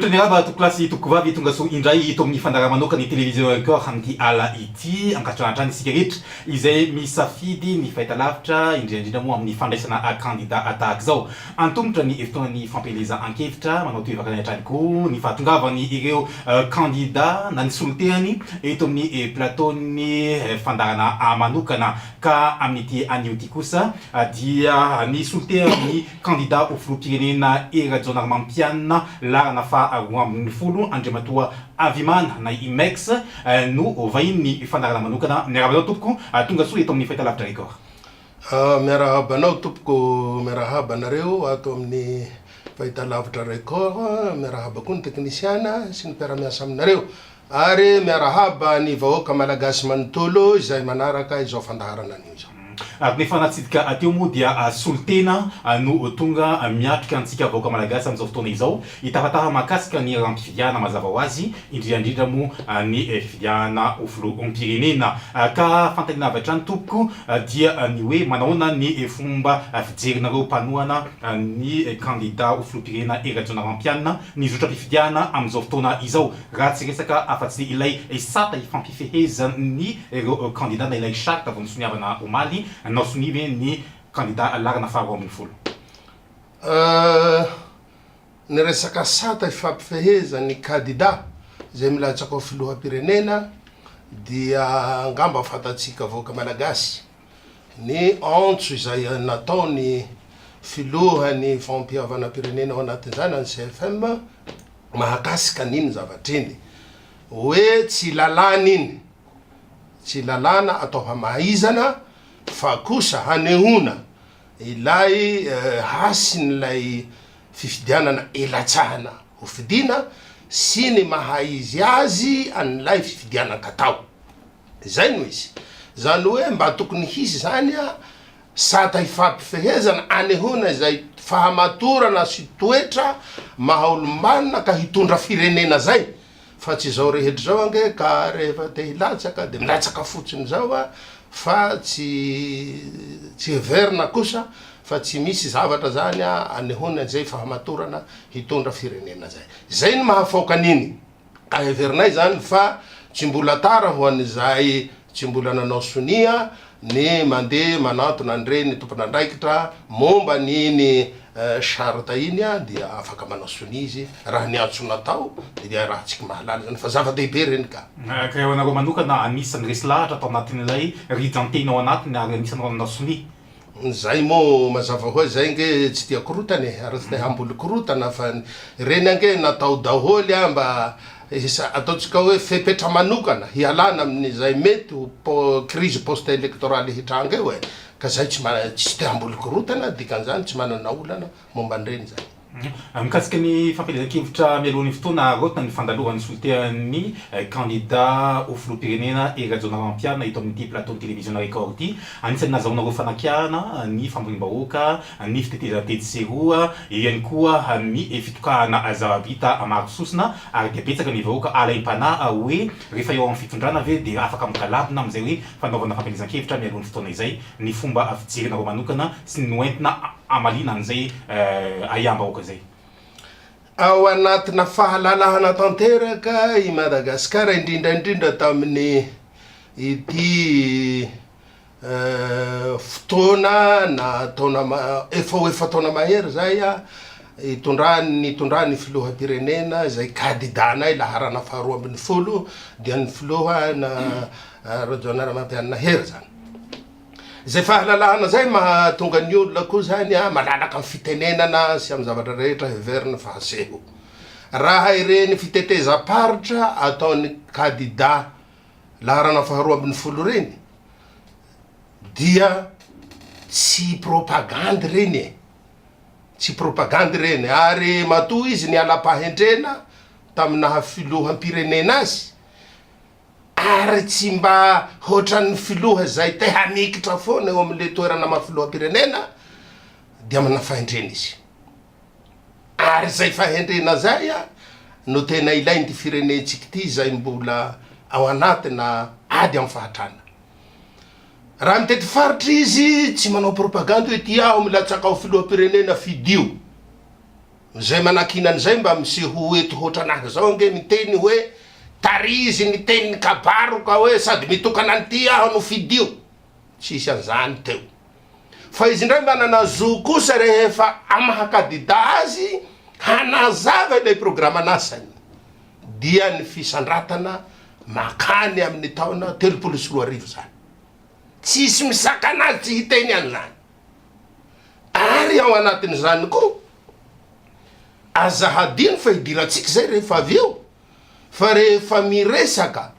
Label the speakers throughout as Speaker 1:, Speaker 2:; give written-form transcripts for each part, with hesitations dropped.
Speaker 1: Taniraba to klasy tokova tonga so indray ito amin'ny fandara manokana ny télévision encore amin'ity ala ity ankatranatrany isika rehetra izay misafidy ny fahitalavitra indrindra moa amin'ny fandraisana candidat tahaka zao antombotra ny efotoana ny fampeleza ankevitra manao toevaka ny hatrany koa ny fahatongavany ireo candidat na ny solotehany eto amin'ny plateau-ny fandarana manokana ka amin'ity anio ty kosa dia ny solotehany candidat au filoham-pirenena Rajonarmampianina larana faharoa ambin'ny folo Andriamatoa Avimana na IMEX no vahiny ny fandarana manokana miarahaba tompoko tonga soa eto amin'ny fahitalavitra record.
Speaker 2: Miarahaba anao tompoko, miarahaba nareo ato amin'ny fahitalavitra record, miarahaba koa ny teknisiana sy ny mpiara-miasa aminareo ary miarahaba ny vahoaka malagasy manontolo izay manaraka izao fandaharana anio izao.
Speaker 1: Ary nefa natsidika ateo moa dia solotena no tonga miatrika antsika vahoaka malagasy amin'izao fotoana izao itafatara makasika ny rampifidiana mazava ho azy indrindra moa ny fidiana ho filoham-pirenena ka fantanina avy hatrany tompoko dia ny hoe manaona ny fomba fijerinareo mpanohana ny candidat ho filoham-pirenena Rajonarmampianina ny zotra-pifidiana amin'izao fotoana izao raha tsy resaka afa-tsy ilay sata ifampifehezan'ny ireo candidat na ilay charte vao nisoniavana omaly nao sonive ny candidat larana faharoa ambin'ny folo.
Speaker 2: Ny resaka sata ifampifeheza ny candidat zay milatsaka ho filoham-pirenena dia angamba fatatsika vahoaka malagasy ny antso izay nataony filohany fampihavana-pirenena ao anatin'izany any CFM mahakasika n'iny zavatriny hoe tsy lalàna iny, tsy lalàna atao hamaizana fa kosa hanehona ilay hasin'ilay fifidianana elatsahana ho fidina sy ny mahaizy azy an'ilay fifidianan-katao. Zay no izy. Zany hoe mba tokony hisy zany sata ifampifehezana anehona izay fahamatorana sy toetra mahaolombanina ka hitondra firenena zay. Fa tsy zao rehetra zao ange ka rehefa te hilatsaka de milatsaka fotsiny zao fa tsy heverina kosa fa tsy misy zavatra zany anehona zay fahamatorana hitondra firenena zay. Zay ny mahafaoka an'iny ka heverinay zany fa tsy mbola tara ho an'izay tsy mbola nanao sonia ny mandeha manatona an'ireny tompon'andraikitra momba n'iny charte iny dia afaka manao sonia izy raha niatso natao dia raha tsika mahalala zany fa zava-dehibe reny ka.
Speaker 1: Ka eo anareo manokana anisan'ny resy lahatra atao anatin'ilay rijantenao anatiny ary anisan'ny manao sonia.
Speaker 2: Zay mo mazava ho zay nge tsy tia korotany ary tsy tia hamboly korotana fa reny ange natao daholy mba ataotsika hoe fepetra manokana hialana amin'izay mety ho crise post électorale hitranga eo ka zay tsy tia hamboly korotana dikan'izany tsy manana olana momba an'ireny zay.
Speaker 1: Mikasika ny fampelezan-kevitra mialohan'ny fotoana rotana ny fandalohan'ny solotehany candidat ho filoham-pirenena Rajonarmampianina eto amin'ity plateau-ny télévision record ity anisan'ny nahazahoanareo fanakiana ny famborim-bahoaka ny fitetezan-tetseroa ihany koa ny fitokahana zava-bita maro sosina ary dia betsaka ny vahoaka alaim-panahy hoe rehefa eo amin'ny fitondrana ve dia afaka mikalabona amin'izay hoe fanaovana fampelezan-kevitra mialohan'ny fotoana izay ny fomba fijerinareo manokana sy ny noentina amalina an'izay ayam-bahoaka zay.
Speaker 2: Ao anatina fahalalahana tanteraka i Madagasikara indrindra tamin'ny ity fotoana na taona efa taona mahery zay itondrany filoham-pirenena zay candidat-nay laharana faharoa ambin'ny folo dia ny filohana Rajonarmampianina hery zany. Zay fahalalahana zay mahatonga ny olona koa zany malalaka amin'ny fitenenana sy amin'ny zavatra rehetra heverina fahaseho. Raha ireny fitetezam-paritra ataon'ny candidat laharana faharoa ambin'ny folo reny dia tsy propagandy reny tsy propagandy reny ary matoa izy ny ala-pahendrena taminaha filoham-pirenena azy ary tsy mba hoatran'ny filoha zay te hanikitra foana eo amin'le toerana mafiloham-pirenena dia mana fahendrena izy ary zay fahendrena zay no tena ilainy ty firenentsika ty zay mbola ao anatina ady amin'ny fahatrana. Raha mitety faritra izy tsy manao propagande hoe ty aho milatsaka ho filoham-pirenena fidio zay manakinan'izay mba miseho eto hoatranahy zao nge miteny hoe tarizy ny teniny kabaro ka hoe sady mitokana an'ity aho no fidio tsisy an'izany teo fa izy indray manana zo kosa rehefa amahakadida azy hanazava ilay programa anasany dia ny fisandratana makany amin'ny taona 34 zany tsisy misaka anazy tsy hiteny an'izany ary ao anatin'izany koa azahadino fa hidiratsika zay rehefa avy eo fa rehefa miresaka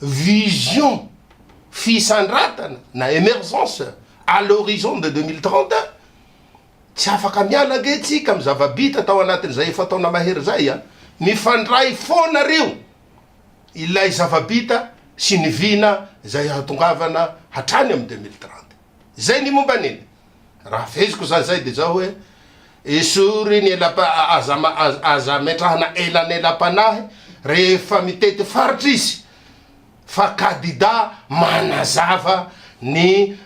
Speaker 2: vision fisandratana na émergence à l'horizon de 2030 tsy afaka miala ge tsika amin'ny zavabita tao anatin'izay efa taona mahery zay a mifandray fonareo ilay zavabita sy ny vina zay hatongavana hatrany amin'ny 2030 zay ny momba niny raha feziko zany zay de zao hoe esory ny aza metrahana elanelam-panahy rehefa mitety faritra izy fa kandida manazava ny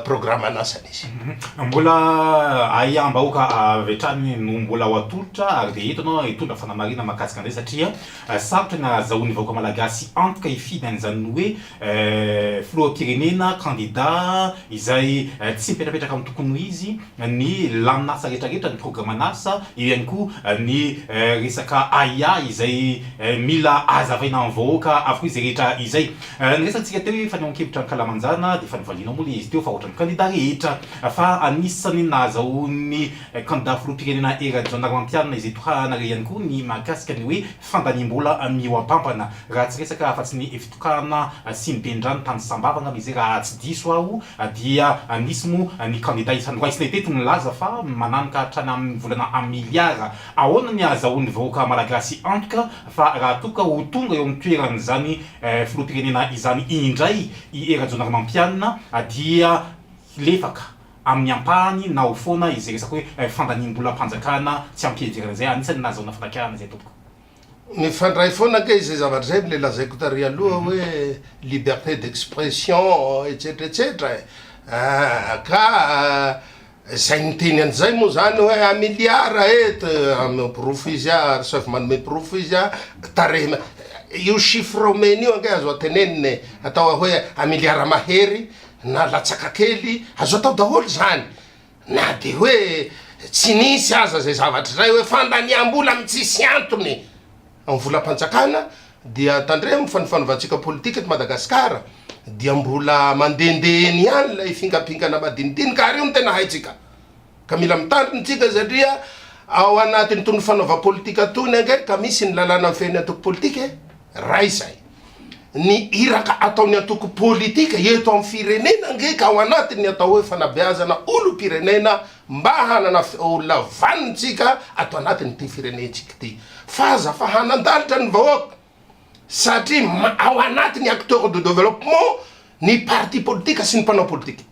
Speaker 2: programa anasany izy
Speaker 1: mbola aiam-bahoaka avetrany no mbola ho atolotra ary de eto hitondra fanamarina mahakasika an'izay satria sarotra ny azahoan'ny vahoaka malagasy antoka hifidy an'izany hoe filoham-pirenena kandida izay tsy mipetrapetraka amin'ny tokony izy ny laminasa rehetrarehetra ny programa anasa eo ihany koa ny resaka aia izay mila azavaina amin'ny vahoaka avokoa izy rehetra izay nyresantsika teo fa niankevitra ny kalamanjana de fa nivalina moa le izy teo fa ohatrany kandida rehetra fa anisany nazahoan'ny kandida filoham-pirenena era-jandarimampianina izay tohanare ihany koa ny mahakasika ny hoe fandanimbola mioampampana raha tsy resaka afa-tsy ny fitokana sy mibendrany tany sambavana izay raha tsy diso aho dia nisy moa ny kandida isan'ny roa isina teto nilaza fa mananika hatrany amin'ny volana amiliara ahoana ny azahoan'ny vahoaka malagasy antoka fa raha toka ho tonga eo amin'ny toeran'izany filoham-pirenena izany indray i era-jandarimampianina dia lefaka amin'ny ampahany na ho foana izay resaka hoe fandanimbolam-panjakana tsy ampiheverana zay anisany nazahoana fanakana zay tompoko
Speaker 2: mifandray foana ke izay zavatra zay le lazaiko tary aloha hoe liberté d'expression etcetera etcetera ka zay niteny an'izay moa zany hoe amiliara amy profisia sauf manome profisia tarehina io chiffre omeny io ange azo ateneniny atao hoe amiliara mahery na latsaka kely azo atao daholo zany na de hoe tsy nisy aza zay zavatra zay hoe fandaniam-bola amitsisy antony amin'ny volam-panjakana dia tandre mifanifanovatsika politika eto Madagasikara dia mbola mandendeheny ihany lay fingapingana madinidinika ary io no tena haitsika ka mila mitandronytsika satria ao anatin'ny tony fanaova politika tony ange ka misy ny lalàna feny atoko politika ray zay ny iraka ataony atoko politika eto amin'ny firenena nge ka ao anatiny atao hoe fanabeazana olo-pirenena mba hanana olona vanintsika atao anatiny ty firenentsika ty faza fa hanandalitra ny vahoaka satria ao anatiny acteur de développement ny parti politika sy ny mpanao politika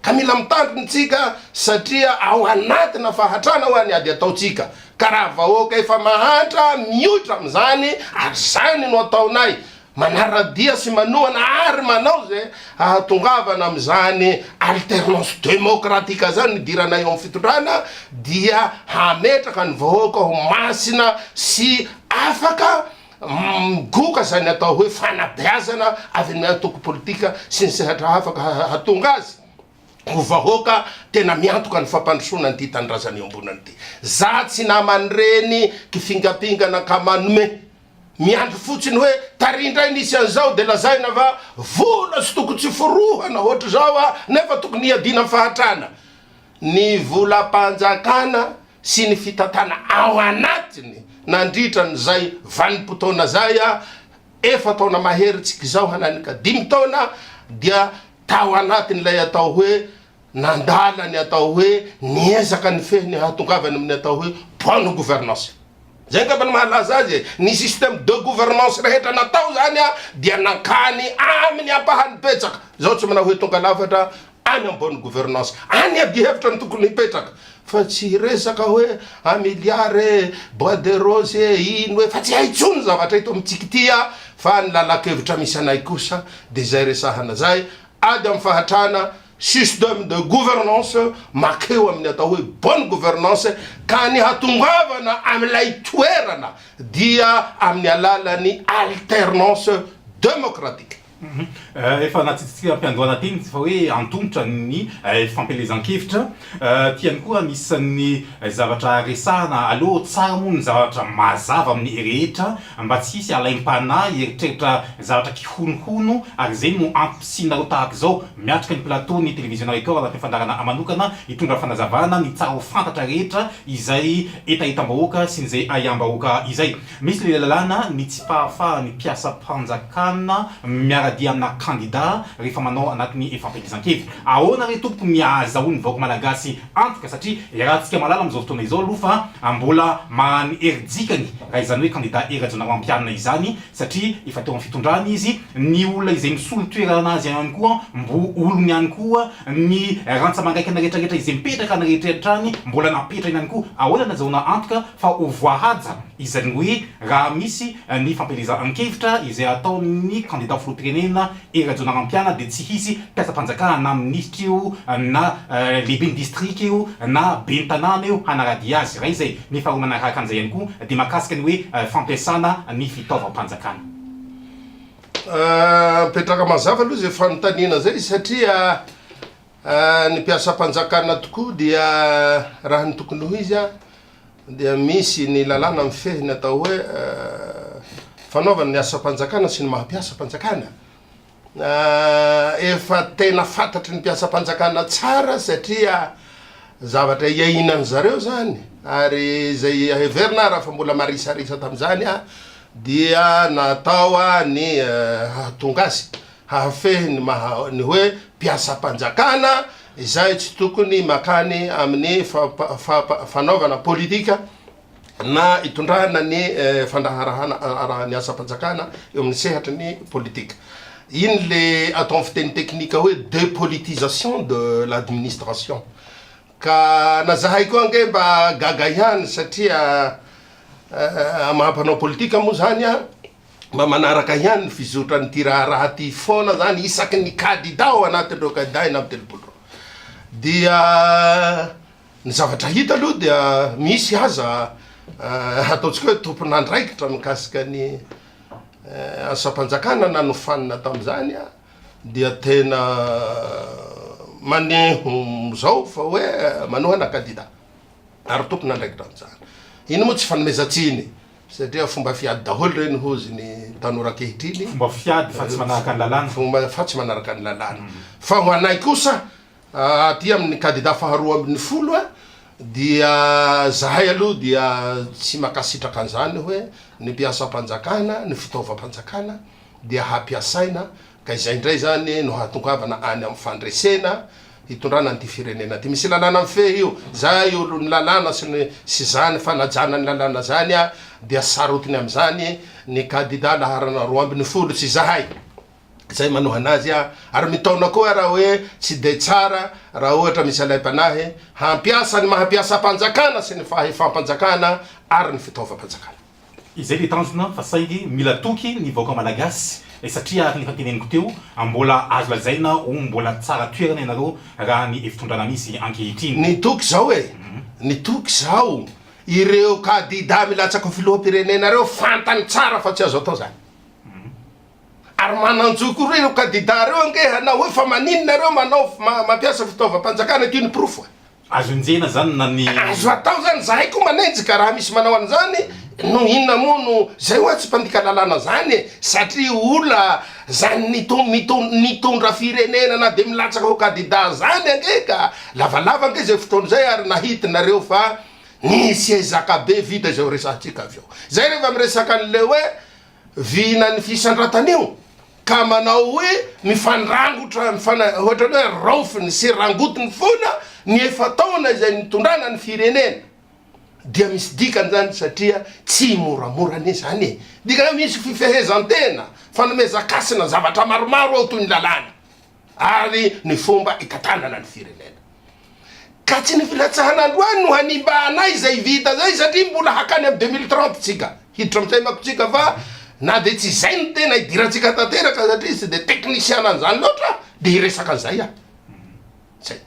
Speaker 2: ka mila mitandronytsika satria ao anatina fahatrana ho any ady ataotsika ka raha vahoaka efa mahantra miotra am'izany ary zany no ataonay manaradia sy manohana ary manao zay ahatongavana am'izany alternance démocratique zany nidiranay eo amin'ny fitondrana dia hametraka ny vahoaka ho masina sy afaka goka zany atao hoe fanabeazana avy ny atoko politika sy ny sehatra afaka hatonga azy ho vahoaka tena miantoka ny fampandrosona ny ty tanindrazana eo ambonany ty za tsy namany reny kifingapingana ka manome miandro fotsiny hoe tarindray nisy an'izao de lazaina va vola sy toko tsy forohana ohatra zao a nefa tokony iadina amin'ny fahatrana ny volam-panjakana sy ny fitatana ao anatiny nandritra ny zay vanim-potoana zay a efa taona mahery tsika zao hananika 5 taona dia tao anatiny lay atao hoe nandala ny atao hoe niezaka ny fehiny hatongavany amin'ny atao hoe bonne gouvernance zay ngamba ny mahalaza azy ny système de gouvernance rehetra natao zany a dia nankany amin'ny ampahany petsaka zao tsy manao hoe tonga lafatra any amin'ny bonne gouvernance any ady hevitra ny tokony hipetraka fa tsy resaka hoe amiliare bois de rose ino hoe fa tsy haitsony zavatra ito amitsika ty a fa ny lalakevitra misy anay kosa de zay resahana zay ady amin'ny fahatrana système de gouvernance makeo amin'ny atao hoe bonne gouvernance ka ny hatongavana amilay toerana dia amin'ny alalany alternance démocratique.
Speaker 1: Efa natitsika ampiandoana teny fa hoe antongotra ny fampelezan-kevitra tiany koa anisan'ny zavatra resahana aloha tsara moa ny zavatra mazava amin'ny rehetra mba tsy hisy alaim-panahy eritreritra zavatra kihonohono ary zay no ampisinareo tahaka zao miatrika ny plateau ny télévision record anaty fandarana manokana hitondra fanazavana ny tsara ho fantatra rehetra izay etahitam-bahoaka sy ny zay ayam-bahoaka izay. Misy le lalàna ny tsy fahafahan'ny mpiasam-panjakana dia amina candidat rehefa manao anatin'ny fampelezan-kevitra. Ahoana re tompo ny azahoan'ny vahoaka malagasy antoka satria raha tsika malala am'izao fotoana izao aloha fa mbola magnany heridikany raha izany hoe candidat Rajaonaromampianina izany satria efa teo amin'ny fitondrany izy ny olona izay misolo toerana azy ihany koa mbo olony ihany koa ny rantsamangaiky rehetrarehetra izay mipetraka ny rehetrarehetrany mbola napetrany ihany koa. Ahoana nazahoana antoka fa ho voahaja izany hoe raha misy ny fampelezan-kevitra izay ataon'ny candidat filoham-pirenena Rajaonaromampianina dia tsy hisy mpiasam-panjakana na ministra io na lehiben'ny district io na ben'ny tanàna io hanarady azy. Raha izay ny faharoa manaraka an'izay ihany koa dia mahakasika ny hoe fampiasana ny fitaovam-panjakana.
Speaker 2: Mipetraka mazava aloha zay fanontaniana zay satria ny mpiasam-panjakana tokoa dia raha ny tokony ho izy dia misy ny lalàna mifehiny atao hoe fanaovana ny asa-panjakana sy ny maha-mpiasam-panjakana. Efa tena fantatry ny mpiasam-panjakana tsara satria zavatra iahinany zareo zany ary zay heverina raha fa mbola marisarisa tam'izany dia natao ny hahatonga azy hahafehy ny hoe mpiasam-panjakana izay tsy tokony makany amin'ny fanaovana politika na itondrana ny fandaharahana ny asa-panjakana eo amin'ny sehatry ny politika. Iny le atao fiteny teknika hoe dépolitisation de l'administration. Ka nazahay koa nge mba gaga ihany satria mahampanao politika moa zany mba manaraka ihany ny fizotran'ity raha ty foana zany isaky ny candidat ao anatin'ireo candidat eny amin'ny telopolo. Dia ny zavatra hita aloha dia misy aza ataontsika hoe tompon'andraikitra mikasika ny asa-panjakana na nofanina tam'izany dia tena maneho zao fa hoe manohana candidat ary tompon'andraikitra am'izany. Iny moa tsy fanomezantsiny satria fomba fiady daholo reny hozy ny tanora ankehitriny.
Speaker 1: Fomba fiady fa tsy manaraka ny lalàna.
Speaker 2: Fomba fa tsy manaraka ny lalàna. Fa ho anay kosa aty amin'ny candidat faharoa ambin'ny folo dia zahay aloha dia tsy makasitraka an'izany hoe ny mpiasam-panjakana ny fitaovam-panjakana dia hampiasaina ka izay indray zany no hatongavana any amin'ny fandresena hitondrana an'ity firenena ty. Misy lalàna mifehy io zay olo ny lalàna sy zany fanajana ny lalàna zany dia sarotiny am'izany ny candidat laharana 12 sy zahay zay manohana azy ary mitaona koa raha hoe tsy de tsara raha ohatra misy alaim-panahy hampiasa ny mahampiasam-panjakana sy ny fahefam-panjakana ary ny fitaovam-panjakana.
Speaker 1: Izay le tanjona fa saingy mila toky ny vahoaka malagasy satria ny fanteneniko teo mbola azo lazaina ho mbola tsara toerana ianareo raha ny efitondrana misy ankehitriny.
Speaker 2: Ny toky zao ny toky zao ireo candidat milatsaka filoham-pirenena reo fantany tsara fa tsy azo atao zany. Ary mananjoko ireo candidat reo ange na hoe fa maninona reo manao mampiasa fitaovam-panjakana ty ny proof.
Speaker 1: Azo injena zany na ny
Speaker 2: azo atao zany zahay koa manenjika raha misy manao an'izany no inona moa no zay hoe tsy mpandika lalàna zany satria olona zany nitondra firenena na de milatsaka ho candidat zany ange ka lavalava ange zay fotoana zay ary nahitinareo fa nisy ezakabe vita zay resahantsika avy eo. Zay rehefa miresaka an'le hoe vina ny fisandratan'io ka manao hoe mifandrangotra ohatra hoe raofiny sy rangotiny foana ny efa taona izay nitondrana ny firenena dia misy dikany zany satria tsy moramora ne zany dikany misy fifehezan-tena fanomezakasina zavatra maromaro ao toy ny lalàna ary ny fomba ikatanana ny firenena ka tsy nifilatsahana androany no hanimba anay zay vita zay satria mbola hakany amin'ny 2030 tsika hiditra am'izay makotsika fa na de tsy zay ny tena idiratsika tanteraka satria tsy de teknisiana an'izany loatra de hiresaka an'izay zay.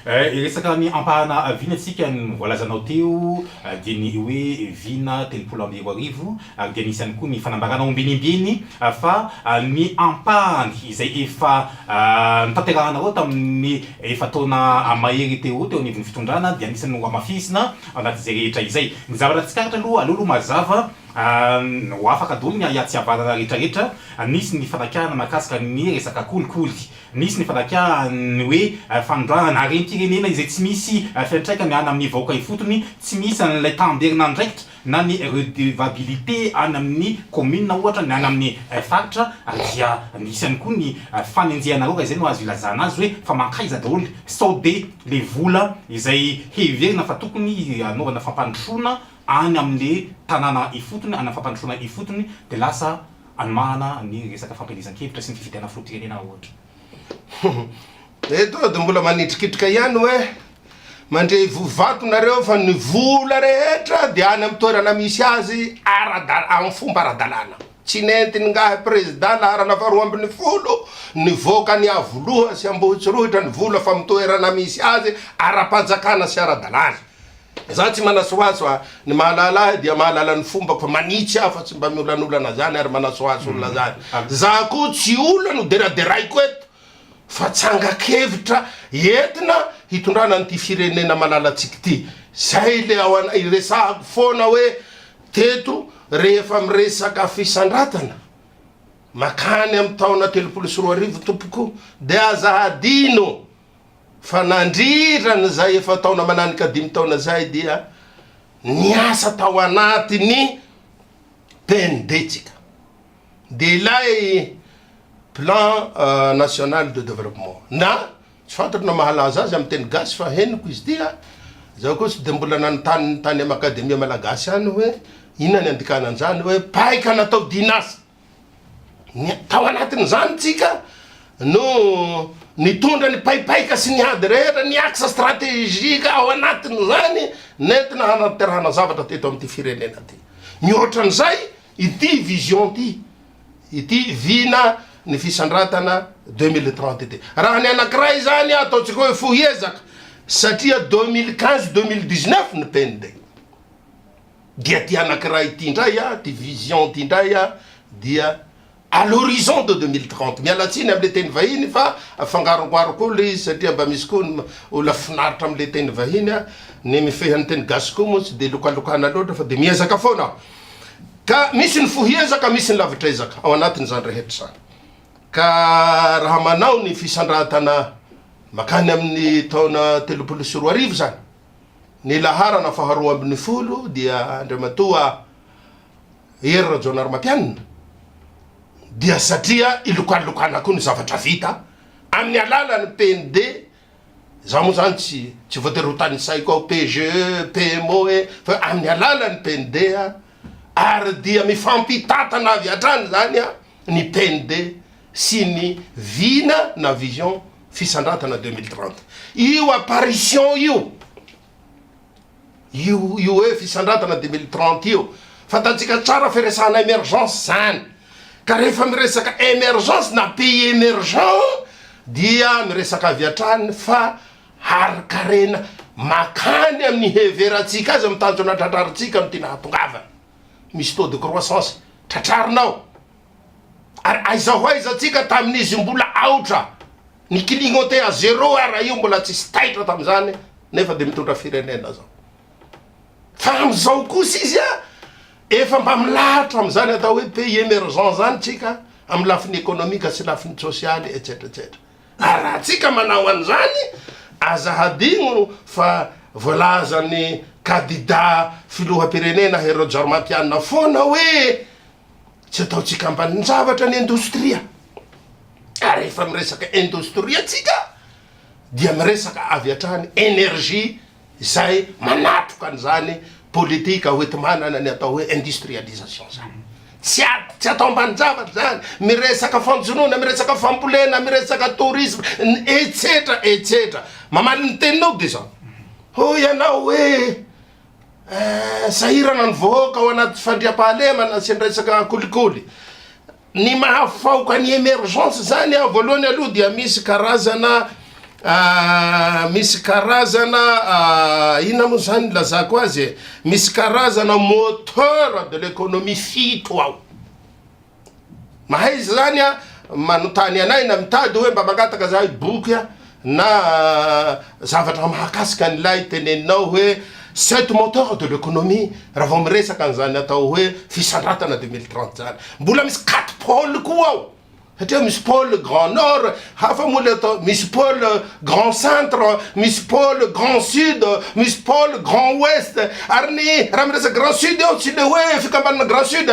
Speaker 1: Resaka ny ampahana vina antsika voalazanao teo dia ny hoe vina 310,000 ary dia nisy ihany koa ny fanambarana ombinimbiny fa ny ampahany izay efa nitanterahanao tamin'ny efa taona mahery teo anivon'ny fitondrana dia anisany amafisina anaty zay rehetra izay. Ny zavatra tsikaritra aloha mazava ho afaka dolo ny ahatsiavanana rehetrarehetra. Nisy ny fanakana makasika ny resaka kolikoly, nisy ny fanakana hoe fanondrana harem-pirenena izay tsy misy fiantraikany any amin'ny vahoaka ifotony, tsy misy an'ilay tamberina andraikitra na ny redevabilité any amin'ny commune ohatra ny any amin'ny faritra. Dia nisy ihany koa ny fanenjehanareo izay no azo ilazana azy hoe fa mankaiza daholo sao de le vola izay heverina fa tokony anaovana fampandrosoana any amin'ny tanàna ifotony, any fampandrosoana ifotony, de lasa anomahana ny resaka fampielezan-kevitra sy ny fifidiana filoha-pirenena ohatra.
Speaker 2: Eto de mbola manitrikitrika ihany hoe mandre vovato nareo fa ny vola rehetra dia any amin'ny toerana misy azy amin'ny fomba ara-dalàna. Tsy nentiny ngahy président laharana faharoa ambin'ny folo nivoaka ny avoloha sy ambohitsorohitra ny vola fa amin'ny toerana misy azy ara-panjakana sy ara-dalàna. Za tsy manasoaso ny mahalala dia mahalala ny fomba fa manitsy aho fa tsy mba miolanolana zany ary manasoaso olona zany. Za koa tsy olano deraderaiko eto fa tsangakevitra entina hitondrana nyty firenena malalatsika ty. Zay le ao iresahako foana hoe teto rehefa miresaka fisandratana makany amin'ny taona 34 tompoko dia azahadino fa nandrirany zay efa taona mananika 5 taona zay dia niasa tao anatiny PND-tsika de ilay plan national de développement na tsy fantatro na mahalaza azy amin'ny teny gasy fa heniko izy tia zao koa tsy de mbola nanontany tany amin'ny akademia malagasy any hoe inona ny andikanan-zany hoe paika natao dinasa tao anatiny zany tsika no nitondra ny paipaika sy ny ady rehetra ny axe stratégique ao anatiny zany nentina hanaterahana zavatra teto amin'ity firenena ty. Mihoatran'izay ity vision ity vina ny fisandratana 2030 ty. Raha ny anankiray zany ataotsika hoe fohiezaka satria 2015-2019 ny PND. Dia ty anankiray ty indray ty vision ty indray dia à l'horizon de 2030. Mialatsiny am'le teny vahiny fa afangarongoaro koa le izy satria mba misy koa olona finaritra am'le teny vahiny ny mifehan'ny teny gasy koa moa tsy de lokalokana loatra fa de miezaka foana. Ka misy ny fohiezaka, misy ny lavitrezaka ao anatiny zany rehetra zany. Ka raha manao ny fisandratana makany amin'ny taona 34 zany. Ny laharana faharoa ambin'ny folo dia Andriamatoa Hery Rajaonarimampianina. Dia satria ilokalokana koa ny zavatra vita amin'ny alalan'ny PND. Za moa zany tsy voatery ho tany saiko ao PGE, PMO fa amin'ny alalan'ny PND ary dia mifampitatana avy hatrany zany ny PND sy ny vina na vision fisandratana 2030. Io apparition io hoe fisandratana 2030 io fantatsika tsara firesahana emergence zany. Ka rehefa miresaka emergence na pays émergent dia miresaka avy hatrany fa harikarena makany amin'ny heveratsika azy amin'ny tanjona tratraritsika no tena hatongavana. Misy taux de croissance tratrarinao ary aizaho aizatsika tamin'izy mbola aotra ny clignoté à 0 ara io mbola tsisy taitra tam'izany nefa de mitondra firenena zao. Fa am'izao kosa izy efa mba milahatra am'izany atao hoe pays émergent zany tsika amin'ny lafiny économique sy lafiny sociale etc etc. Raha tsika manao an'izany azahadigno fa voalazany candidat filoham-pirenena Hery Rajaonarimampianina foana hoe tsy ataotsika ambany zavatra ny indostria. Ary efa miresaka indostria tsika dia miresaka avy hatrany énergie zay manatroka an'izany politika hoenty-manana ny atao hoe industrialisation zany. Tsy atao ambany zavatra zany, miresaka fanjonoana, miresaka fambolena, miresaka tourisme etc etc. Mamaly ny teninao de zao ho ianao hoe sahirana ny vahoaka ao anaty fandriam-pahalemana sy ny resaka kolikoly. Ny mahafaoka ny emergence zany voalohany aloha dia misy karazana misy karazana ina moa zany lazako azy misy karazana moteur de l'économie fito ao mahay zany a manotany anay na mitady hoe mba magataka zahay boky na zavatra mahakasika an'ilay teneninao hoe 7 moteur de l'économie raha vao miresaka an'izany atao hoe fisandratana 2030 zany mbola misy 4 pôle koa ao satria misy pôle grand nord hafa moa le atao misy pôle grand centre misy pôle grand sud misy pôle grand ouest ary ny raha miresaka grand sud eo tsy le hoe fikambanana grand sud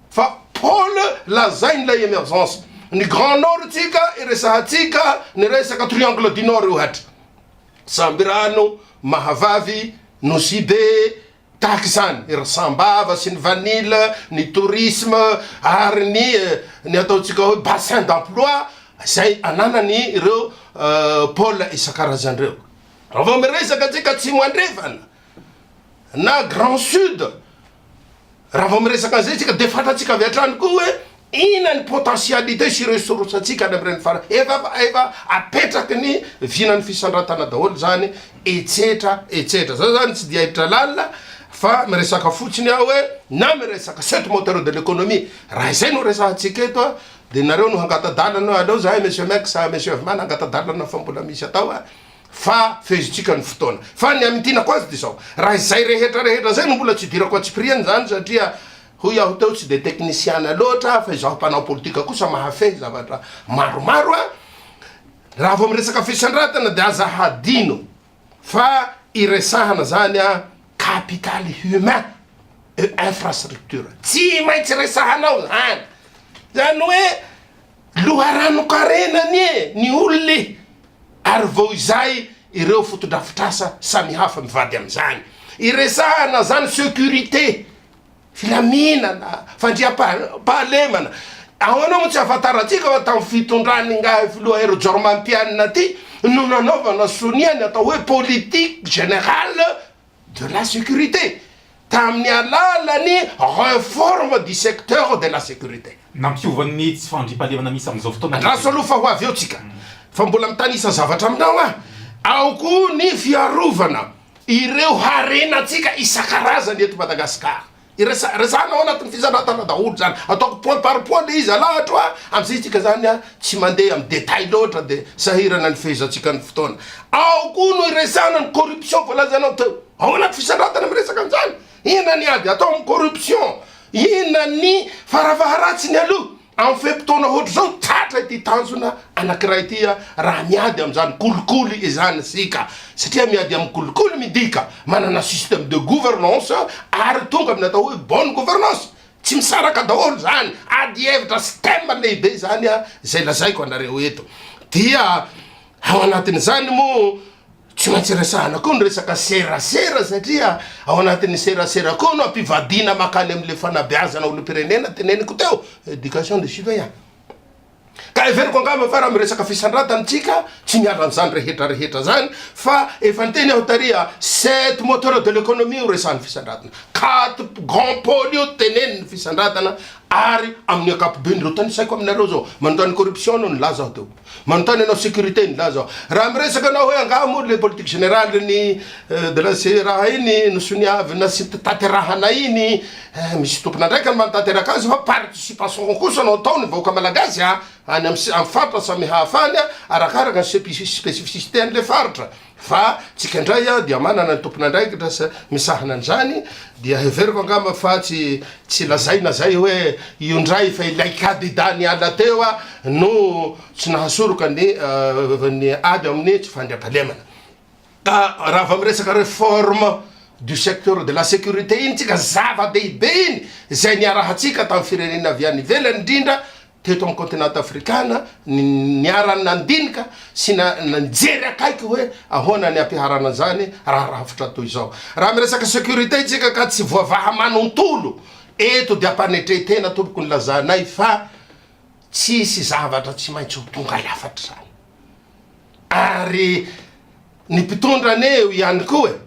Speaker 2: fa pôle lazainy lay émergence ny grand nord tsika iresahatsika ny resaka triangle du nord ohatra Sambirano Mahavavy Nosibe tahaka zany ery Sambava sy ny vanille ny tourisme ary ny ataotsika hoe bassin d'emploi zay ananany ireo pôle isan-karazany reo raha vao miresaka tsika atsimo andrefana na grand sud raha vao miresaka an'izay tsika de fantatsika avy hatrany koa hoe ina ny potentialité sy ressource atsika any amin'ireny fara efa apetraky ny vinany fisandratana daholo zany etsetra za zany tsy dia hiditra lalina fa miresaka fotsiny aho hoe na miresaka 7 moteur de l'économie raha izay no resahatsika eto de nareo no hangatadalana aleo zahay monsieur Max monsieur Avman hangatadalana fa mbola misy atao fa fezotsika ny fotoana fa ny amintinako azy de zao raha izay rehetra zay no mbola tsy dirako atsipriany zany satria hoy aho teo tsy de technicien loatra fa izaho mpanao politika kosa mahafehy zavatra maromaro raha vao miresaka fisandratana de aza hadino fa iresahana zany capital humain et infrastructure tsy maintsy resahanao zany hoe loharanokarenany ny olony ary vao izay ireo fotodrafitrasa samy hafa mivady am'izany iresahana zany sécurité filaminana fandriam-pahalemana ahoanao mo tsy afataratsika fa tamin'ny fitondrany ngahy filoha aérojormampianina ty no nanaovana soniany atao hoe politique générale de la sécurité tamin'ny alalany réforme du secteur de la sécurité
Speaker 1: nampiovan'ny tsy fandriam-pahalemana misy am'izao fotoana
Speaker 2: raso aloha fa ho avy eo tsika fa mbola mitanisa zavatra aminao ao koa ny fiarovana ireo harenatsika isan-karazany eto Madagasikara resanao anatin'ny fizanatana daholo zany ataoko point par point le izy alahatra am'izay tsika zany tsy mandeha amy détail loatra de sahirana ny fehizatsika ny fotoana ao koa no iresana ny corruption volazanao teo ao anaty fisandratana miresaka an'izany ina ny ady atao amy corruption ina ny faravaharatsiny aloha amin'ny fepotona ohatra zao tratra ity tanjona anakiray ty raha miady am'izany kolikoly izany sika satria miady amy kolikoly midika manana système de gouvernance ary tonga amin'ny atao hoe bonne gouvernance tsy misaraka daholo zany ady hevitra système lehibe zany zay lazaiko anareo eto dia ao anatin'izany mo tsy maintsy resahana koa ny resaka serasera satria ao anatin'ny serasera koa no ampivadina makany am'le fanabeazana olo-pirenena teneniko teo éducation de citoyen ka everiko angamba fa raha miresaka fisandratany tsika tsy miala an'izany rehetrarehetra zany fa efa niteny aho taria 7 moteur de l'économie ho resahan'ny fisandratana 4 grand pôle io teneniny fisandratana ary amin'ny akapobe nyreo tany saiko aminareo zao manontany corruption no nilaza aho teo manontany anao sécurité nilaza aho raha miresaka anao hoe angamo le politique générale ny de la raha iny nosoniavina sy taterahana iny misy tompona ndraiky ny manotanteraka azy fa participation kosa anao ataony vahoaka malagasy any amy faritra samy hafany arakaraka ny spécificité an'le faritra fa tsika indray dia manana ny tompona ndraikitra misahana an'izany dia heveriko angamba fa tsy lazaina zay hoe io ndray fa ilay candidat ny ala teo no tsy nahasoroka ny ady amin'ny tsy fandriam-pahalemana ka raha va miresaka réforme du secteur de la sécurité iny tsika zava-dehibe iny zay niarahatsika tamin'ny firenena avy any ivelany indrindra teto amin'ny continent africana niarany nandinika sy nijery akaiky hoe ahoana ny ampiharana zany raha rafitra toy izao raha miresaka sécurité tsika ka tsy voavaha manontolo eto de ampanetretena tompoko ny lazanay fa tsisy zavatra tsy maintsy ho tonga lafatra zany ary ny mpitondrany eo ihany koa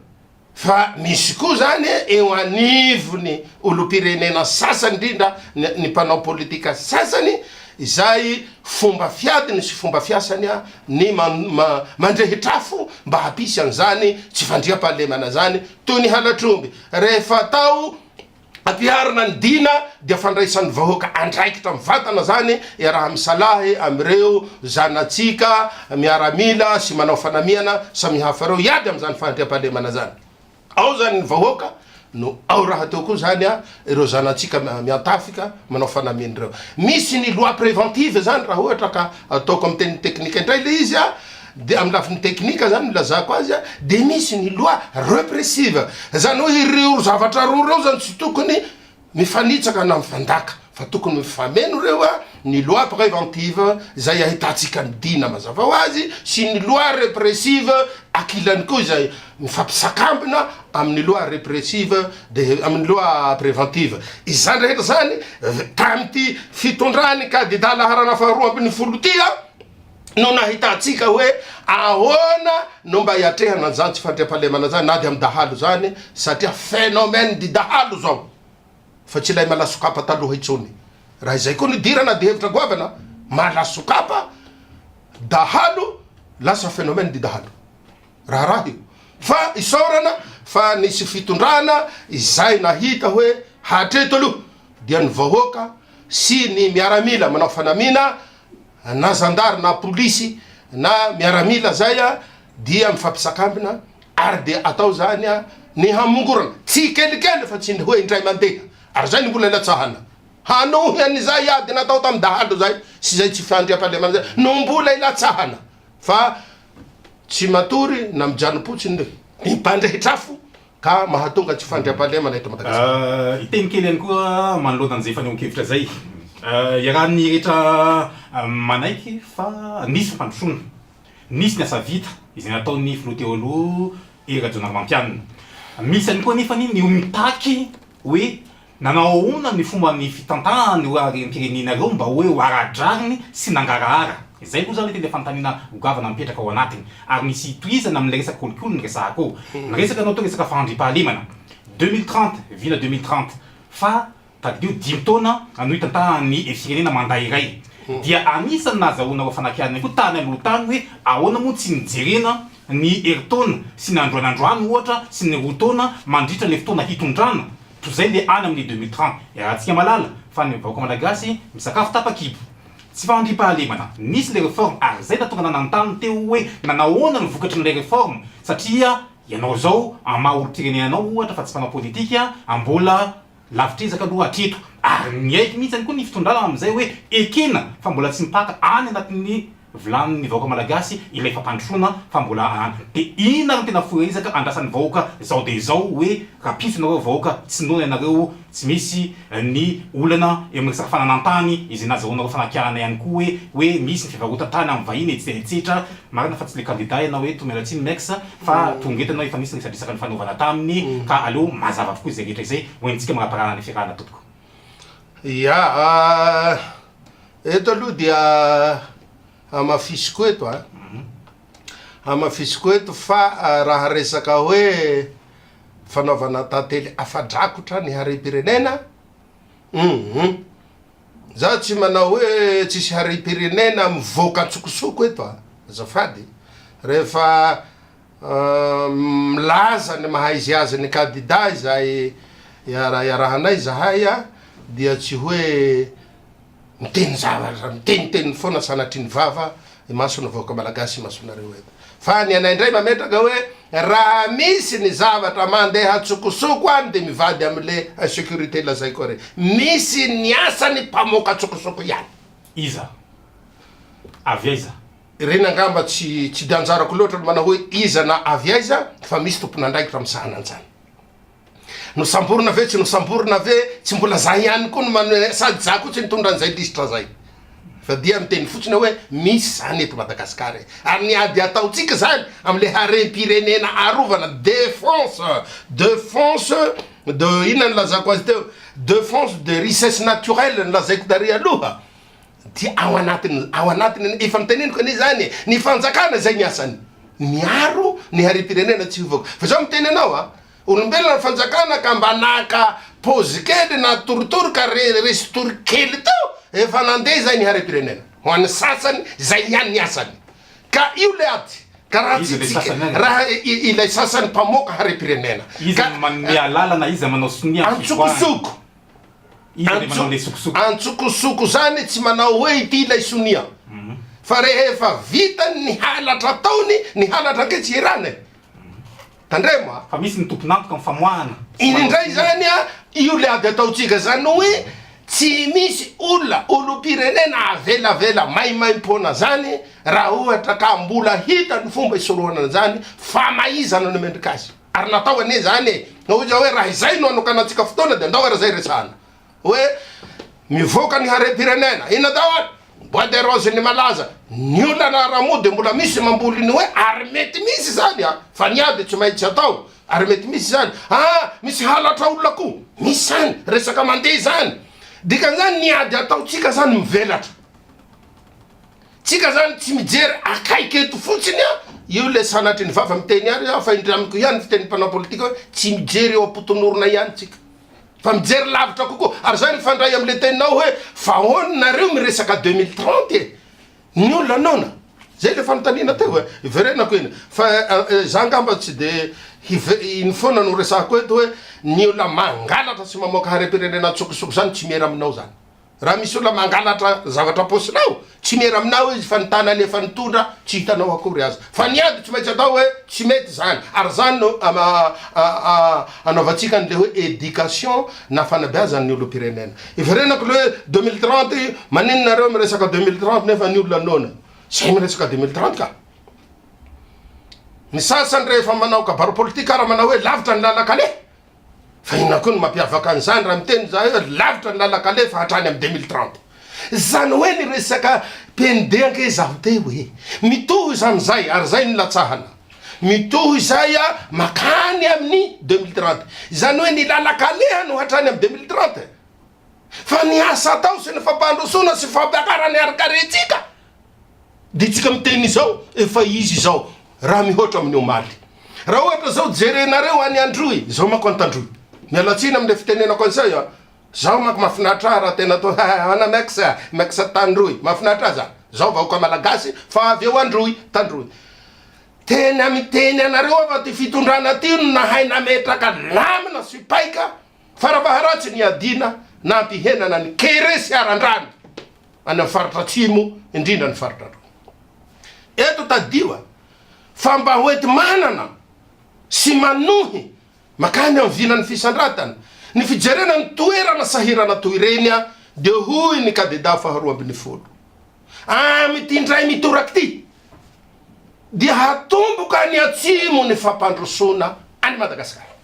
Speaker 2: fa misy koa zany eo anivony olo-pirenena sasany indrindra ny mpanao politika sasany izay fomba fiadiny sy fomba fiasany a ny mandrehitrafo mba hapisy an'izany tsy fandriam-pahalemana zany toy ny halatromby rehefa tao ampiarina ny dina dia fandraisan'ny vahoaka andraikitra mivatana zany raha misalahy amireo zanatsika miaramila sy manao fanamiana samihafa reo iady am'izany fandriam-pahalemana zany ao zany ny vahoaka no ao raha teo koa zany a ireo zanatsika miantafika manao fanamiany reo misy ny loi préventive zany raha ohatra ka ataoko amin'ny teny teknika indray le izy a de amin'ny lafiny teknika zany milazako azy a de misy ny loi répressive zany hoe ireo zavatra roa reo zany tsy tokony mifanitsaka na mifandaka fa tokony mifameno reo a ny loi préventive zay ahitatsika ny dina mazava ho azy sy ny loi répressive akilany koa izay mifampisakambina amin'ny loi répressive de amin'ny loi préventive izany rehetra zany tamity fitondrany candidat laharana faharoa ambin'ny folo ty a no nahitatsika hoe ahoana no mba hiatrehana zany tsy fandriam-pahalemana zany na de amin'ny dahalo zany satria phénomène di dahalo zao fa tsy lay malasokapa taloha itsony raha izay koa nidirana de hevitra goavana malasokapa dahalo lasa phénomène di dahalo raha io fa isaorana fa nisy fitondrana izay nahita hoe hatreto aloha dia ny vahoaka sy ny miaramila manao fanamina na zandary na polisy na miaramila zay a dia mifampisakambina ary de atao zany a ny hamongorana tsy kelikely fa tsy ny hoe indray mandeha ary zay ny mbola ilatsahana hanohy an'izay ady natao tamy dahalo zay sy zay tsy fandriam-pahalemana zay no mbola ilatsahana fa tsy matory na mijanopotsiny ny mpandrehitrafo ka mahatonga tsy fandriam-pahalemana eto Madagasikara.
Speaker 1: Iteny kely ihany koa manoloana an'izay fanehoan-kevitra zay iaraha ny rehetra manaiky fa nisy fampandrosoana nisy ny asa vita izay nataony filoha teo aloha Erajona Mampianina misy any koa nefa ny mitaky hoe nanao ona ny fomba ny fitantahany am-pirenena reo mba hoe ho aradrariny sy nangarahara izay koa zany tena fanontaniana goavana mipetraka ao anatiny ary misy toizana amin'ilay resaka kolokolo ny resaka ao resaka anao to resaka fahandrim-pahalemana 2030 vila 2030 fa tadio 10 taona no hitantahany firenena mandaha iray dia anisany nazahoana ho fanakianany koa tany aloha tany hoe ahoana moa tsy nijerena ny heritaona sy ny androanandroany ohatra sy ny roa taona mandritra le fotoana hitondrana to zay le any amin'ny 2030 rahantsika malala fa ny vahoaka malagasy misakafo tapakibo tsy fahandrim-pahalemana nisy le réforme ary zay natonga nanantany teo hoe nanahoana ny vokatry n'ilay réforme satria ianao zao amaha olo-pirenenanao ohatra fa tsy mpanao politika ambola lavitrizaka aloha atreto ary ny aiky mihitsy any koa ny fitondrana am'izay hoe ekena fa mbola tsy mipaka any anatin'ny vilan'ny vahoaka malagasy ilay fampandrosoana fa mbola any de ina no tena foizaka andrasan'ny vahoaka zao de zao hoe rapiso nareo vahoaka tsy noana ianareo tsy misy ny olana eo amin'ny resaka fananantany izay nazahoanareo fanakiarana ihany koa hoe misy ny fivarotantany amin'ny vahiny etsetsetra marina fa tsy le candidat ianao hoe tomelatsiny mex fa tongetanao efa misy resadresaka ny fanaovana taminy ka aleo mazava avokoa izay rehetra izay hoentsika magnaparana ny fiarahana totoko
Speaker 2: ya eto aloha dia amafisiko eto a amafisiko eto fa raha resaka hoe fanaovana tantely afadrakotra ny harem-pirenena za tsy manao hoe tsisy harem-pirenena mivoaka antsokosoko eto a azafady rehefa milaza ny maha izy azy ny candidat izay iarahanay zahay a dia tsy hoe miteny zavatra miteniteny foana sanatriny vava masona vahoaka malagasy masonareo eto fa ny anay indray mametraka hoe raha misy ny zavatra mandeha atsokosoko any de mivady am'le insécurité lazay koa re misy ny asany mpamoaka atsokosoko ihany
Speaker 1: iza avy aiza
Speaker 2: reny angamba tsy de anjarako loatra manao hoe iza na avy aiza fa misy tompon'andraikitra misahananjany no samborona ve tsy no samborona ve tsy mbola zay ihany koa no mano sady za koa tsy nitondran'izay lisitra zay fa dia miteny fotsiny hoe misy zany eto Madagasikara ary ny ady ataotsika zany am'le harem-pirenena arovana défense de ina ny lazako azy teo défense de richesse naturelle ny lazaiko tary aloha dia ao anatiny efa niteneniko any zany ny fanjakana zay ny asany miaro ny harem-pirenena tsy hivoaka fa zao miteny anao a olombelona ny fanjakana ka mba naka pôzy kely na torotoro ka resy tori kely teo efa nandeha zay ny harem-pirenena ho an'ny sasany zay ihany ny asany ka io le aty ka raha raha ilay sasany mpamoaka harem-pirenena
Speaker 1: izy manome lalana izy manao sonia
Speaker 2: antsokosoko antsokosoko zany tsy manao hoe ity ilay sonia fa rehefa vitany ny halatra taony ny halatra nke tsy irany tandremo
Speaker 1: fa misy ny tomponantoka mifamoahana
Speaker 2: iny indray zany a io le ady ataotsika zany hoe tsy misy olona olom-pirenena avelavela maimaim-pona zany raha ohatra ka mbola hita ny fomba isorohana zany fa maizana no mendrika azy ary natao ane zany oza hoe raha izay no anokanatsika fotoana de andao raha zay resahana hoe mivoaka ny harem-pirenena ina tao any bois de rose ny malaza ny olona naramo de mbola misy mamboly ny hoe ary mety misy zany a fa ny ady tsy maintsy atao ary mety misy zany misy halatra olona ko misy zany resaka mandeha zany dikan'izany ny ady ataotsika zany mivelatra tsika zany tsy mijery akaiky eto fotsiny a io le sanatry ny vava miteny ary fa indramiko ihany fiteny mpanao politika hoe tsy mijery eo apotonorona ihany tsika fa mijery lavitra kokoa ary zany fandray am'le teninao hoe fa hoany nareo miresaka 2030 ny olona nona zay le fanotanina teo iverenako iny fa za ngamba tsy de iny foana no resako eto hoe ny olona mangalatra sy mamoaka harem-pirenena tsokosoko zany tsy miera aminao zany raha misy olona mangalatra zavatra posinao tsy miera aminao izy fa nitanany efa nitondra tsy hitanao akory azy fa ny ady tsy maintsy atao hoe tsy mety zany ary zany no anaovantsika n'le hoe éducation na fanabeazany ny olom-pirenena iverenako le hoe 2030 maninonareo miresaka 2030 nefa ny olona nona zay miresaka 2030 ka ny sasany rehefa manao kabaro politika raha manao hoe lavitra ny lalakale fa ina koa no mampiavaka an'izany raha miteny za hoe lavitra ny lalakale fa hatrany amy 2030 zany hoe ny resaka PND anke zaho te hoe mitohy zam'zay ary zay ny latsahana mitohy zay a makany amin'ny 2030 zany hoe ny lalakaleha no hatrany amy 2030 fa ny asa atao sy ny fampandrosona sy fampiakarany arikarentsika de tsika miteny zao efa izy zao raha mihoatra amin'ny omaly raha ohatra zao jerenareo any androy zao mako antandroy mialatsina am'le fitenenako an'izay a zao mako mafinatra raha tena to ana maiksa tandroy mafinatra za zao vahoaka malagasy fa avy eo androy tandroy teny amiteny anareo ava ty fitondrana ty no nahay nametraka lamina sy paika faravaharatsy ny adina na ampihenana ny keresy arandrany any amy faritra tsimo indrindra ny faritra andro eto tadioa fa mba hoety manana sy manohy makany amy vinany fisandratana ny fijerena ny toerana sahirana toy reny a de hoy ny kandida faharoa ambin'ny folo amity ndray mitoraky ty dia hatomboka ny atsimo ny fampandrosona any Madagasikara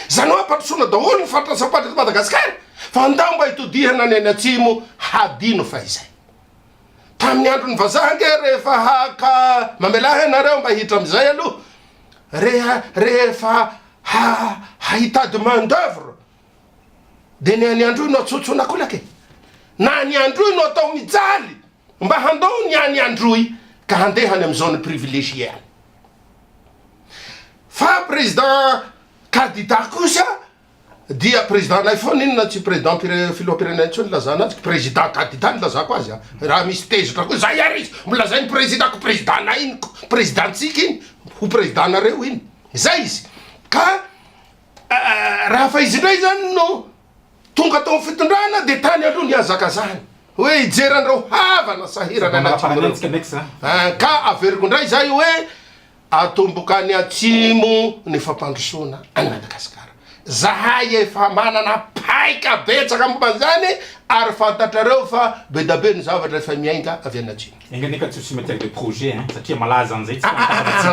Speaker 2: zany hoe ampandrosona daholo ny fatrasapatra ty Madagasikara fa andao mba hitodihana ny any atsimo hadino fa izay tamin'ny andro ny vazaha nke rehefa haka mamelahy anareo mba hitra am'izay aloha rehefa hahitady main d'œuvre de ny any androy no atsotsona kolake na ny androy no atao mijaly mba handao ny any androy ka handehany am'izao ny privilégié any fa président candidat kosa dia président nay foana inona tsy président filoha-pirenena tsony lazana azy président candidat ny lazako azy raha misy tezitra koa zay ary izy milazay ny président ko président na iny présidentsika iny ho président nareo iny zay izy ka raha fa izy ndray zany no tonga tao fitondrana de tany aloha ny azaka zany hoe ijeran'ireo havana sahirana anaty ka averiko ndray zay hoe atomboka ny atsimo ny fampandrosona any Madagasikara zahay efa manana paika betsaka momban'izany ary fantatrareo fa be da be ny zavatra efa miainga avy any atsimo
Speaker 1: enganeka tsy matière de projet satria malaza an'izay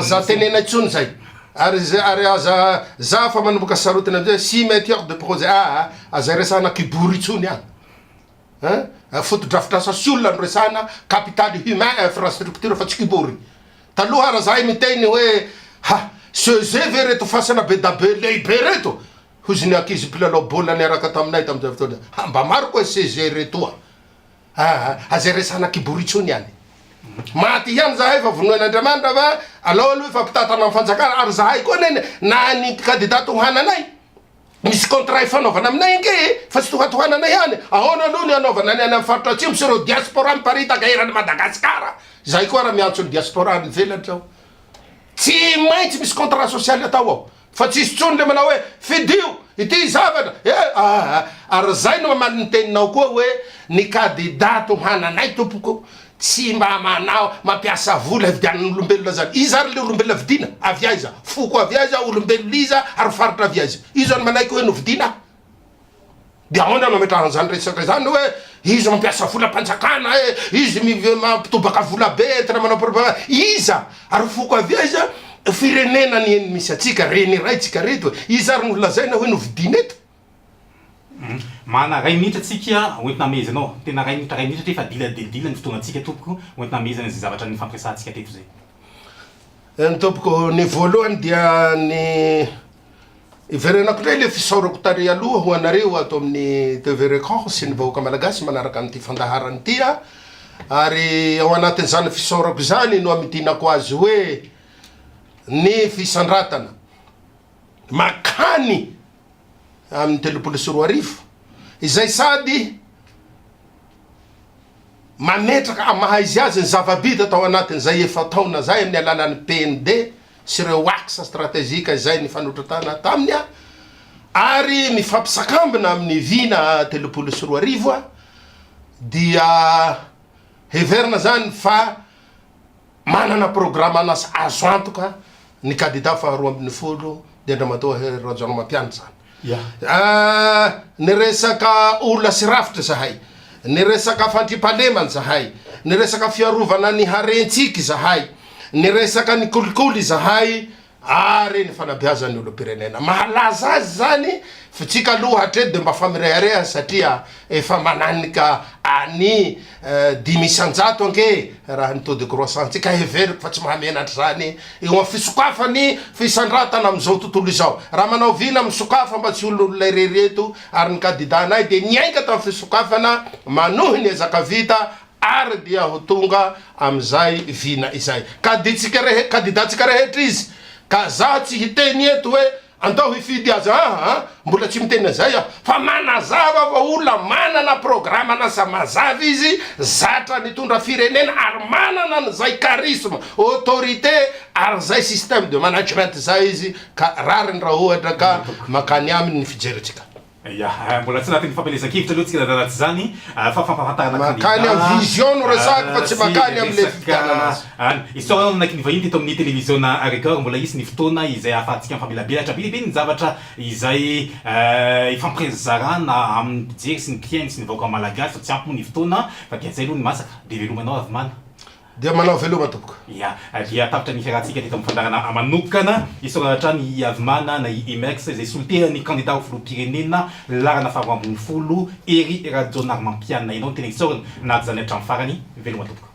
Speaker 2: za tenena itsony zay ary aza za fa manomboka sarotiny am'izay si matière de projet aza resana kibory itsony any fotodrafitrasa sy olona no resana capital humain infrastructure fa tsy kibory taloha raha zahay miteny hoe CG ve reto fasana be da be lehibe reto hozy ny akizy mpilalao bola niaraka taminay tam'izay fotoana mba maro koa CG retoa aza resana kibory itsony any maty ihany zahay fa vonoen'Andriamanitra fa alao aloha fa mpitatana amin'ny fanjakana ary zahay koa neny na ny candidat tohananay misy contrat ifanaovana aminay nge fa tsy tohatohanana ihany ahoana aloha ny anaovana ny any amin'ny faritra atsimo sy reo diaspora miparitaka erany Madagasikara zay koa raha miantso ny diaspora ny velatra ao tsy maintsy misy contrat social atao ao fa tsisy tsony le manao hoe fidio ity zavatra ary zay no mamany ny teninao koa hoe ny candidat tohananay tompoko tsy mba manao mampiasa vola vidianan'olombelona zany izy ary le olombelona vidina avy aiza foko avy aiza olombelona iza ary faritra avy aiza izy any manaiky hoe no vidina de ahoana no ametrahan'izany resaka zany hoe izy mampiasa vola mpanjakana izy mampitobaka vola be tena manao propaganda iza ary foko avy aiza firenena ny eny misy atsika reny raitsika reto izy ary no lazaina hoe no vidina eto
Speaker 1: mana ray minitra atsika oentina mezanao tena ray minitra efa dila ny fotoana atsika tompoko oentina mezana zay zavatra ny fampiasantsika teto zay
Speaker 2: ny tompoko ny voalohany dia ny iverenako ndray le fisaorako tary aloha ho anareo ato amin'ny TV Record sy ny vahoaka malagasy manaraka an'ity fandaharany ity ary ao anatin'izany fisaorako zany no amidinako azy hoe ny fisandratana makany amin'ny 34 izay sady mametraka mahaizy azy ny zava-bita tao anatin'izay efa taona zay amin'ny alalan'ny PND sy reo axe stratégique izay ny fanotratana taminy ary mifampisakambina amin'ny vina 34 dia heverina zany fa manana programme anasa azo antoka ny candidat faharoa ambin'ny folo de Andramatoa Rajaonarimampianatra zany ny resaka olona sy rafitra zahay ny resaka fandripalemany zahay ny resaka fiarovana ny harentsiky zahay ny resaka ny kolikoly zahay ary ny fanabeazany olo-pirenena mahalaza azy zany fitsika aloha hatreto de mba famirehareha satria efa mananika any 10,000 ange raha ny taux de croissance tsika heveriko fa tsy mahamenatra zany eo amin'ny fisokafany fisandratana am'izao tontolo izao raha manao vina misokafa mba tsy olon'olona irereto ary ny candidat-nay de niainga tamin'ny fisokafana manohy ny ezaka vita ary dia ho tonga am'izay vina izay candidat-tsika rehetra izy ka za tsy hiteny eto hoe andao hifidy azy mbola tsy miteny zay fa manazava fa olona manana programme nasa mazava izy zatra nitondra firenena ary manana n'izay charisme autorité ary zay système de management zay izy ka rariny raha ohatra ka makany aminy ny fijeritsika
Speaker 1: mbola tsy natin'ny fampelezan-kevitra aloha tsika daratsy zany fa fampahafantarana
Speaker 2: makany amin'ny vision no resaka fa tsy makany amin'le fividianana
Speaker 1: histoire naiky ny vahiny teto amin'ny télévision-na Record mbola isy ny fotoana izay ahafahantsika mifamelabelatra bebe ny zavatra izay ifampiresarana amin'ny mpijery sy ny client sy ny vahoaka malagasy fa tsy ampy moa ny fotoana fa dia zay aloha ny masaka de velomanao avy mana
Speaker 2: dia manao veloma tompoko
Speaker 1: dia tapitra ny fiarahantsika teto amin'ny fandarana manokana isoratra ny avimana na IMEX izay soliterany candidat ho filoham-pirenena larana faharoa ambin'ny folo Hery Rajaonarimampianina ianao tena isorana na zany hatramin'ny farany veloma tompoko